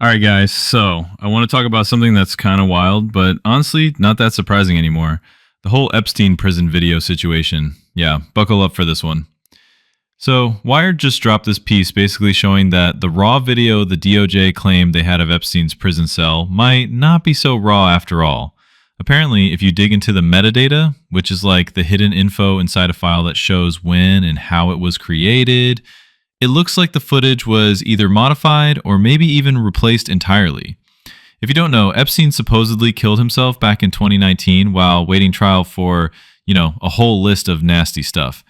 All right, guys. So I want to talk about something that's kind of wild, but honestly, not that surprising anymore. The whole Epstein prison video situation. Yeah, buckle up for this one. So, Wired just dropped this piece basically showing that the raw video the DOJ claimed they had of Epstein's prison cell might not be so raw after all. Apparently, if you dig into the metadata, which is like the hidden info inside a file that shows when and how it was created, it looks like the footage was either modified or maybe even replaced entirely. If you don't know, Epstein supposedly killed himself back in 2019 while waiting trial for, a whole list of nasty stuff.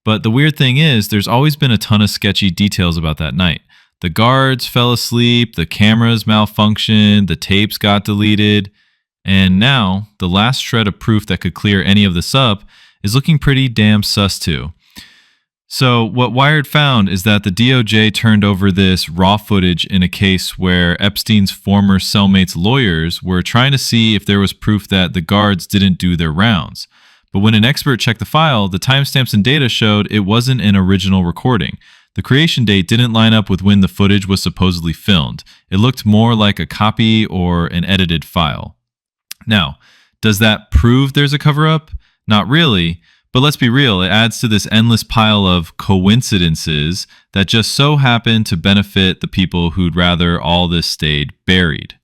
But the weird thing is, there's always been a ton of sketchy details about that night. The guards fell asleep, the cameras malfunctioned, the tapes got deleted, and now the last shred of proof that could clear any of this up is looking pretty damn sus too. So, what Wired found is that the DOJ turned over this raw footage in a case where Epstein's former cellmate's lawyers were trying to see if there was proof that the guards didn't do their rounds. But when an expert checked the file, the timestamps and data showed it wasn't an original recording. The creation date didn't line up with when the footage was supposedly filmed. It looked more like a copy or an edited file. Now, does that prove there's a cover up? Not really. But let's be real, it adds to this endless pile of coincidences that just so happen to benefit the people who'd rather all this stayed buried.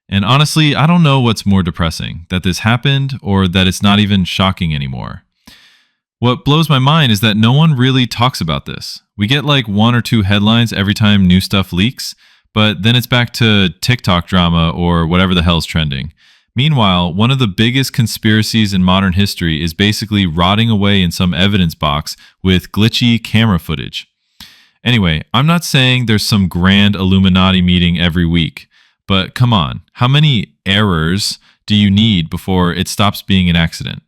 And honestly, I don't know what's more depressing, that this happened or that it's not even shocking anymore. What blows my mind is that no one really talks about this. We get like one or two headlines every time new stuff leaks, but then it's back to TikTok drama or whatever the hell's trending. Meanwhile, one of the biggest conspiracies in modern history is basically rotting away in some evidence box with glitchy camera footage. Anyway, I'm not saying there's some grand Illuminati meeting every week, but come on, how many errors do you need before it stops being an accident?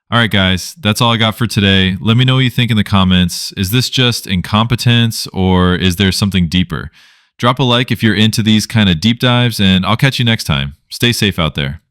All right, guys, that's all I got for today. Let me know what you think in the comments. Is this just incompetence or is there something deeper? Drop a like if you're into these kind of deep dives, and I'll catch you next time. Stay safe out there.